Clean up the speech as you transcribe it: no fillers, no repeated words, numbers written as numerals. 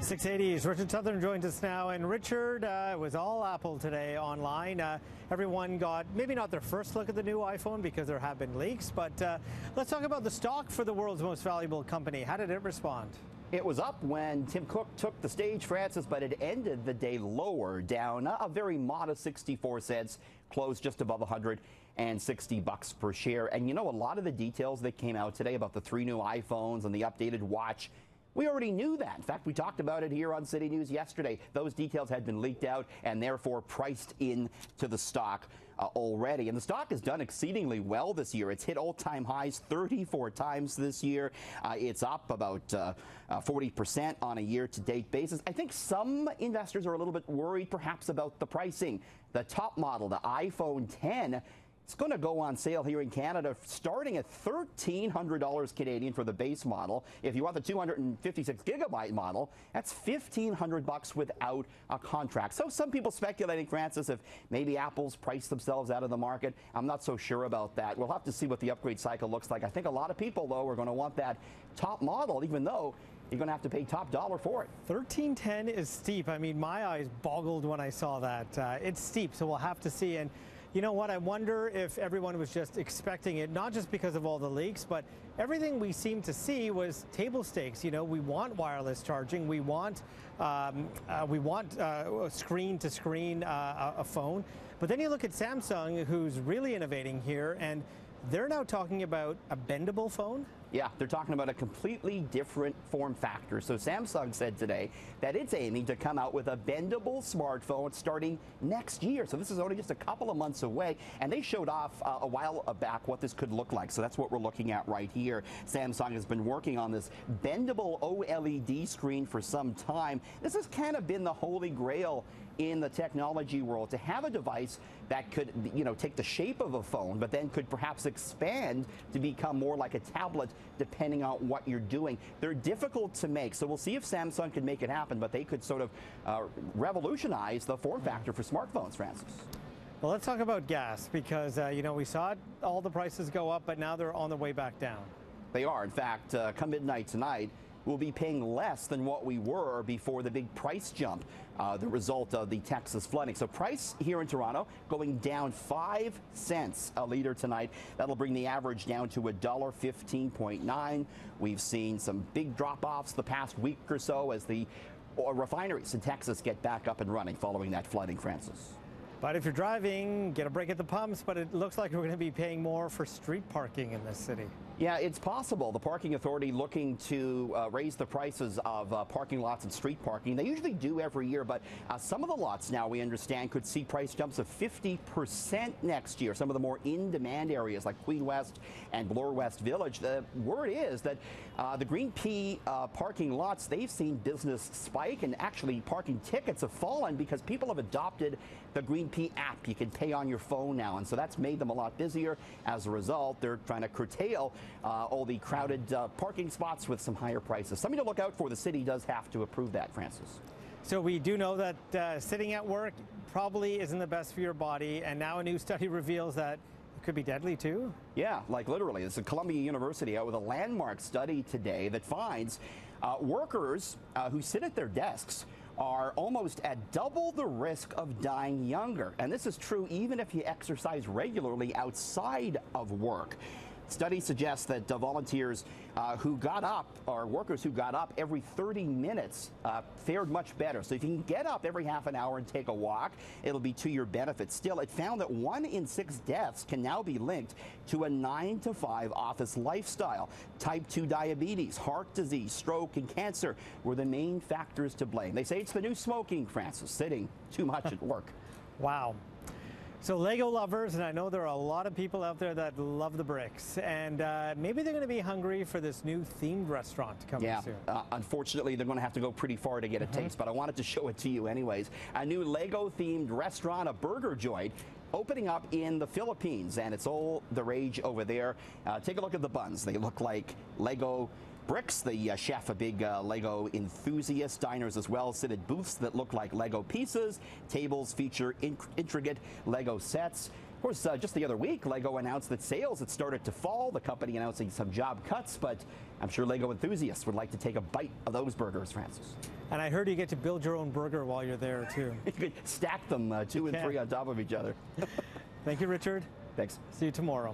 680s. Richard Southern joins us now. And Richard, it was all Apple today online. Everyone got maybe not their first look at the new iPhone because there have been leaks, but let's talk about the stock for the world's most valuable company. How did it respond? It was up when Tim Cook took the stage, Francis, but it ended the day lower, down a very modest 64 cents, closed just above $160 per share. And you know, a lot of the details that came out today about the 3 new iPhones and the updated watch, we already knew that. In fact, we talked about it here on City News yesterday. Those details had been leaked out and therefore priced into the stock already. And the stock has done exceedingly well this year. It's hit all-time highs 34 times this year. It's up about 40% on a year-to-date basis. I think some investors are a little bit worried perhaps about the pricing. The top model, the iPhone 10, it's going to go on sale here in Canada starting at $1,300 Canadian for the base model. If you want the 256 gigabyte model, that's $1,500 without a contract. So some people speculating, Francis, if maybe Apple's priced themselves out of the market. I'm not so sure about that. We'll have to see what the upgrade cycle looks like. I think a lot of people, though, are going to want that top model, even though you're going to have to pay top dollar for it. $1,310 is steep. I mean, my eyes boggled when I saw that. It's steep, so we'll have to see. And you know what? I wonder if everyone was just expecting it, not just because of all the leaks, but everything we seemed to see was table stakes. You know, we want wireless charging. We want screen to screen a phone. But then you look at Samsung, who's really innovating here, and they're now talking about a bendable phone. Yeah, they're talking about a completely different form factor. So Samsung said today that it's aiming to come out with a bendable smartphone starting next year. So this is only just a couple of months away. And they showed off a while back what this could look like. So that's what we're looking at right here. Samsung has been working on this bendable OLED screen for some time. This has kind of been the holy grail in the technology world, to have a device that could, you know, take the shape of a phone, but then could perhaps expand to become more like a tablet, depending on what you're doing. They're difficult to make, so we'll see if Samsung can make it happen, but they could sort of revolutionize the form factor for smartphones, Francis. Well, let's talk about gas, because, you know, we saw all the prices go up, but now they're on the way back down. They are. In fact, come midnight tonight, we'll be paying less than what we were before the big price jump, the result of the Texas flooding. So price here in Toronto going down 5 cents a liter tonight. That'll bring the average down to $1.15.9. We've seen some big drop-offs the past week or so as the refineries in Texas get back up and running following that flooding, Francis. But if you're driving, get a break at the pumps, but it looks like we're going to be paying more for street parking in this city. Yeah, it's possible. The parking authority looking to raise the prices of parking lots and street parking. They usually do every year, but some of the lots now, we understand, could see price jumps of 50% next year. Some of the more in-demand areas like Queen West and Bloor West Village. The word is that the Green P parking lots, they've seen business spike, and actually parking tickets have fallen because people have adopted the Green P app. You can pay on your phone now, and so that's made them a lot busier. As a result, they're trying to curtail all the crowded parking spots with some higher prices. Something to look out for. The city does have to approve that, Francis. So we do know that sitting at work probably isn't the best for your body, and now a new study reveals that it could be deadly too. Yeah, like literally. It's Columbia University out with a landmark study today that finds workers who sit at their desks are almost at double the risk of dying younger. And this is true even if you exercise regularly outside of work. Studies suggest that volunteers who got up, or workers who got up every 30 minutes fared much better. So if you can get up every half an hour and take a walk, it'll be to your benefit. Still, it found that 1 in 6 deaths can now be linked to a 9-to-5 office lifestyle. Type 2 diabetes, heart disease, stroke, and cancer were the main factors to blame. They say it's the new smoking, Francis, sitting too much at work. Wow. So Lego lovers, and I know there are a lot of people out there that love the bricks, and maybe they're going to be hungry for this new themed restaurant coming soon. Unfortunately, they're going to have to go pretty far to get a taste, but I wanted to show it to you anyways. A new Lego-themed restaurant, a burger joint, opening up in the Philippines, and it's all the rage over there. Take a look at the buns. They look like Lego bricks. The chef, a big Lego enthusiast. Diners as well sit at booths that look like Lego pieces. Tables feature intricate Lego sets. Of course, just the other week, Lego announced that sales had started to fall, the company announcing some job cuts, but I'm sure Lego enthusiasts would like to take a bite of those burgers, Francis. And I heard you get to build your own burger while you're there, too. You could stack them 2 and 3 on top of each other. Thank you, Richard. Thanks. See you tomorrow.